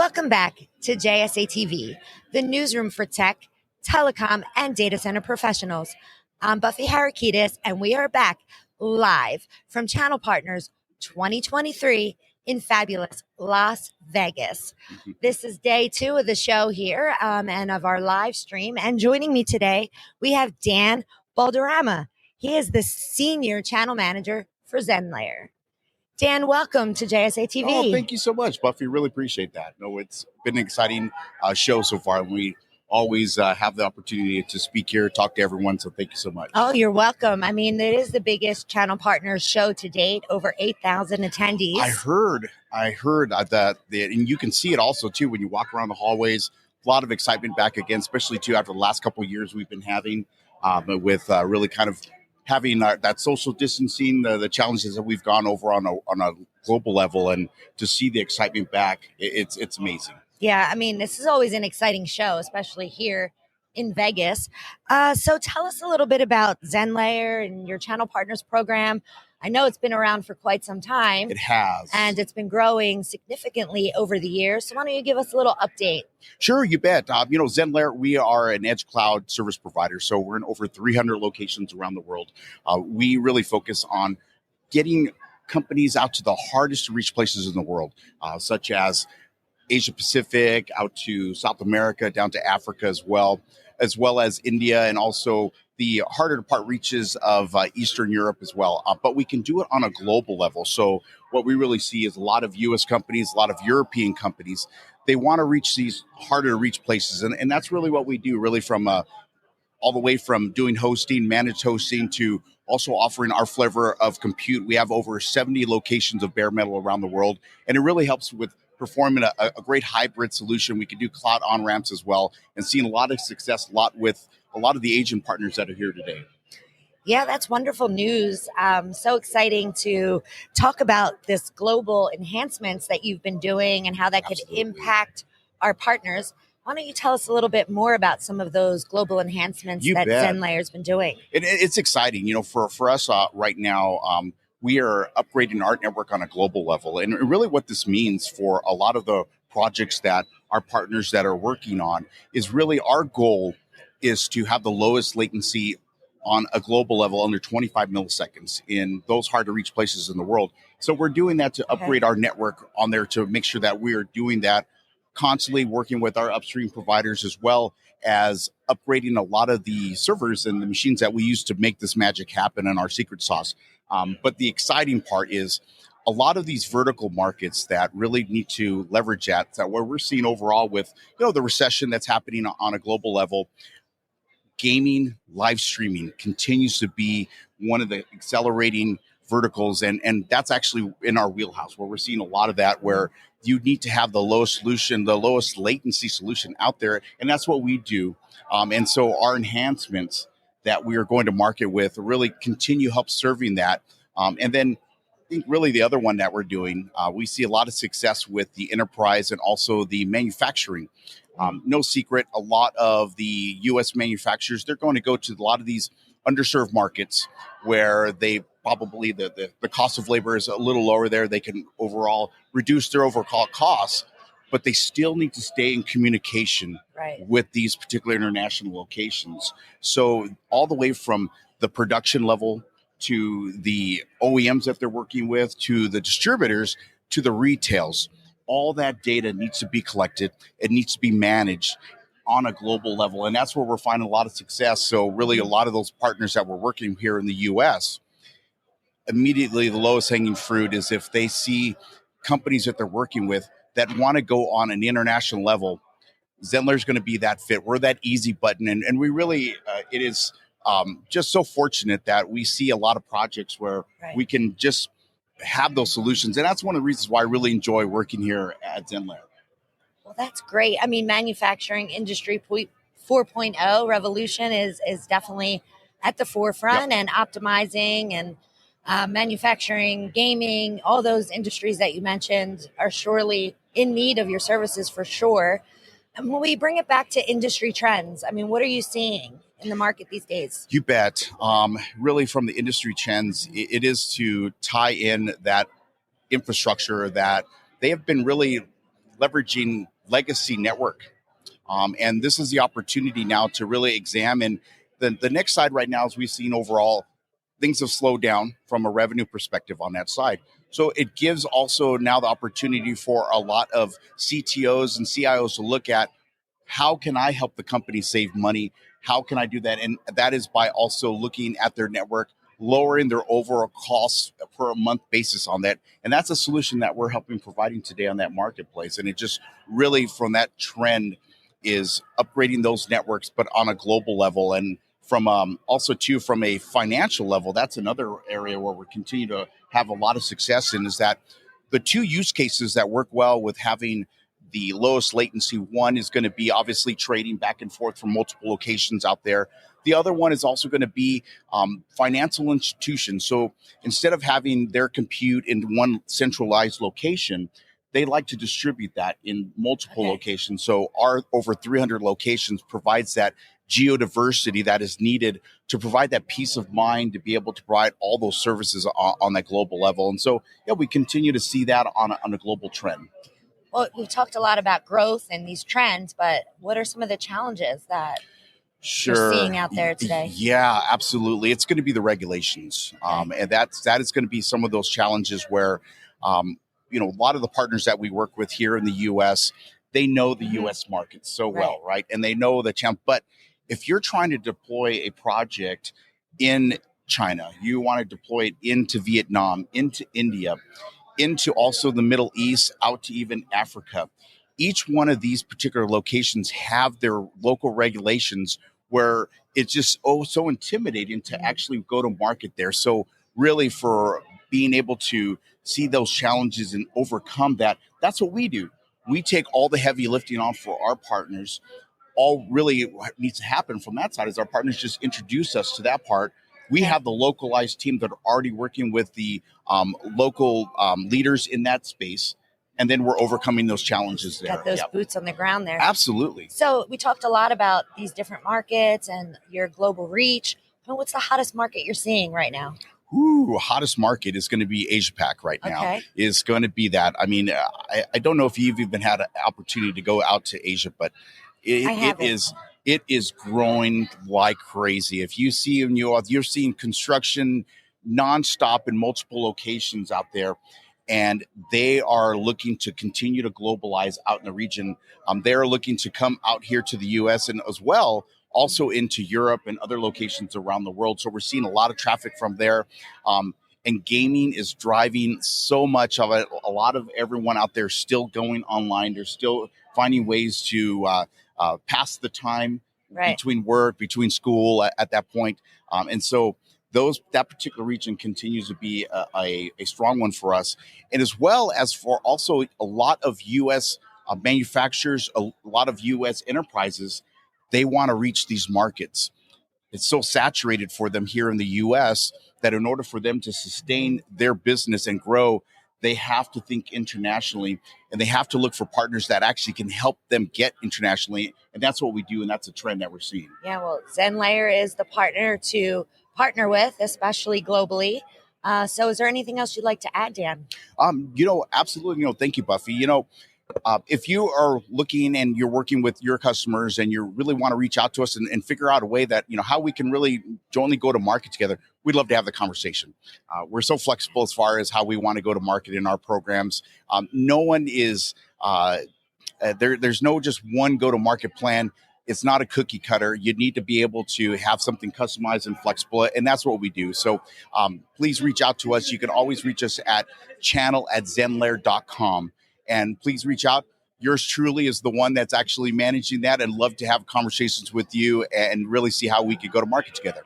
Welcome back to JSA TV, the newsroom for tech, telecom, and data center professionals. I'm Buffy Harakitis, and we are back live from Channel Partners 2023 in fabulous Las Vegas. This is day 2 of the show here and of our live stream. And joining me today, we have Dan Balderrama. He is the Senior Channel Manager for Zenlayer. Dan, welcome to JSA TV. Oh, thank you so much, Buffy. Really appreciate that. No, it's been an exciting show so far. We always have the opportunity to speak here, talk to everyone. So thank you so much. Oh, you're welcome. I mean, it is the biggest Channel Partners show to date, over 8,000 attendees. I heard that, and you can see it also too when you walk around the hallways. A lot of excitement back again, especially too after the last couple of years we've been having, with really kind of having that social distancing, the challenges that we've gone over on a global level, and to see the excitement back, it's amazing. Yeah, I mean, this is always an exciting show, especially here in Vegas. So tell us a little bit about Zenlayer and your Channel Partners program. I know it's been around for quite some time. It has. And it's been growing significantly over the years. So why don't you give us a little update? Sure, you bet. Zenlayer, we are an edge cloud service provider. So we're in over 300 locations around the world. We really focus on getting companies out to the hardest to reach places in the world, such as Asia Pacific, out to South America, down to Africa as well as India, and also the harder to part reaches of Eastern Europe as well. But we can do it on a global level. So what we really see is a lot of U.S. companies, a lot of European companies, they want to reach these harder to reach places. And that's really what we do, really from all the way from doing hosting, managed hosting, to also offering our flavor of compute. We have over 70 locations of bare metal around the world, and it really helps with performing a great hybrid solution. We can do cloud on-ramps as well, and seeing a lot of success, with a lot of the agent partners that are here today. Yeah, that's wonderful news. So exciting to talk about this global enhancements that you've been doing and how that could impact our partners. Why don't you tell us a little bit more about some of those global enhancements that Zenlayer's been doing? It's exciting. For us right now, we are upgrading our network on a global level. And really what this means for a lot of the projects that our partners that are working on is really our goal is to have the lowest latency on a global level, under 25 milliseconds in those hard to reach places in the world. So we're doing that to upgrade our network on there to make sure that we are doing that, constantly working with our upstream providers, as well as upgrading a lot of the servers and the machines that we use to make this magic happen in our secret sauce. But the exciting part is a lot of these vertical markets that really need to leverage that where we're seeing overall with the recession that's happening on a global level. Gaming, live streaming continues to be one of the accelerating verticals, and that's actually in our wheelhouse, where we're seeing a lot of that, where you need to have the lowest solution, the lowest latency solution out there, and that's what we do. And so our enhancements that we are going to market with really continue help serving that. And then I think really the other one that we're doing, we see a lot of success with the enterprise and also the manufacturing. No secret, a lot of the U.S. manufacturers, they're going to go to a lot of these underserved markets where they probably the cost of labor is a little lower there. They can overall reduce their overall costs, but they still need to stay in communication with these particular international locations. So all the way from the production level to the OEMs that they're working with, to the distributors, to the retails, all that data needs to be collected. It needs to be managed on a global level. And that's where we're finding a lot of success. So really a lot of those partners that we're working here in the US, immediately the lowest hanging fruit is if they see companies that they're working with that want to go on an international level, Zenlayer's going to be that fit. We're that easy button. And we really, it is just so fortunate that we see a lot of projects where we can just have those solutions. And that's one of the reasons why I really enjoy working here at Zenlayer. Well, that's great. I mean, manufacturing industry 4.0 revolution is definitely at the forefront, and optimizing and manufacturing, gaming, all those industries that you mentioned are surely in need of your services for sure. And when we bring it back to industry trends, I mean, what are you seeing in the market these days? You bet. Really from the industry trends, it is to tie in that infrastructure that they have been really leveraging legacy network. And this is the opportunity now to really examine the next side right now, as we've seen overall, things have slowed down from a revenue perspective on that side. So it gives also now the opportunity for a lot of CTOs and CIOs to look at, how can I help the company save money? How can I do that? And that is by also looking at their network, lowering their overall costs per a month basis on that. And that's a solution that we're helping providing today on that marketplace. And it just really, from that trend, is upgrading those networks, but on a global level. And from also too, from a financial level, that's another area where we continue to have a lot of success in, is that the two use cases that work well with having the lowest latency. One is going to be obviously trading back and forth from multiple locations out there. The other one is also going to be financial institutions. So instead of having their compute in one centralized location, they like to distribute that in multiple locations. So our over 300 locations provides that geodiversity that is needed to provide that peace of mind, to be able to provide all those services on that global level. And so, yeah, we continue to see that on a global trend. Well, we've talked a lot about growth and these trends, but what are some of the challenges that you're seeing out there today? Yeah, absolutely. It's going to be the regulations. And that is going to be some of those challenges where, a lot of the partners that we work with here in the U.S., they know the U.S. market so well, right? And they know the challenge. But if you're trying to deploy a project in China, you want to deploy it into Vietnam, into India, into also the Middle East, out to even Africa. Each one of these particular locations have their local regulations where it's just so intimidating to actually go to market there. So really, for being able to see those challenges and overcome that, that's what we do. We take all the heavy lifting on for our partners. All really needs to happen from that side is our partners just introduce us to that part. We have the localized team that are already working with the local leaders in that space. And then we're overcoming those challenges there. Got those boots on the ground there. Absolutely. So we talked a lot about these different markets and your global reach. But what's the hottest market you're seeing right now? Hottest market is going to be Asia Pac right now. Is going to be that. I mean, I don't know if you've even had an opportunity to go out to Asia, but it is growing like crazy. If you see you're seeing construction nonstop in multiple locations out there, and they are looking to continue to globalize out in the region. They're looking to come out here to the U.S. and as well also into Europe and other locations around the world. So we're seeing a lot of traffic from there. And gaming is driving so much of it. A lot of everyone out there still going online. They're still finding ways to pass the time between work, between school at that point. And so that particular region continues to be a strong one for us. And as well as for also a lot of U.S. manufacturers, a lot of U.S. enterprises, they want to reach these markets. It's so saturated for them here in the U.S. that in order for them to sustain their business and grow, they have to think internationally, and they have to look for partners that actually can help them get internationally. And that's what we do, and that's a trend that we're seeing. Yeah, well, Zenlayer is the partner to partner with, especially globally. So is there anything else you'd like to add, Dan? Absolutely. Thank you, Buffy. If you are looking and you're working with your customers and you really want to reach out to us and figure out a way that, how we can really jointly go to market together, we'd love to have the conversation. We're so flexible as far as how we want to go to market in our programs. No one is there's no just one go-to-market plan. It's not a cookie cutter. You need to be able to have something customized and flexible, and that's what we do. So please reach out to us. You can always reach us at channel@zenlayer.com. And please reach out. Yours truly is the one that's actually managing that, and love to have conversations with you and really see how we could go to market together.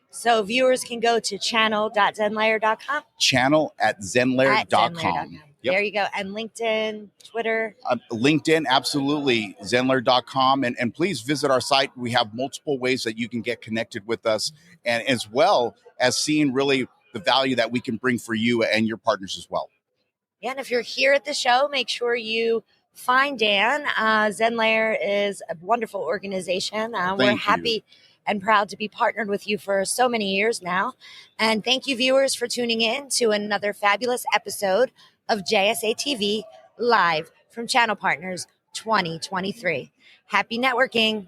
So viewers can go to channel.zenlayer.com. Channel@zenlayer.com. Yep. There you go. And LinkedIn, Twitter. LinkedIn, absolutely. Zenlayer.com. And please visit our site. We have multiple ways that you can get connected with us, and as well as seeing really the value that we can bring for you and your partners as well. Yeah, and if you're here at the show, make sure you find Dan. Zenlayer is a wonderful organization. We're happy and proud to be partnered with you for so many years now. And thank you, viewers, for tuning in to another fabulous episode of JSA TV live from Channel Partners 2023. Happy networking.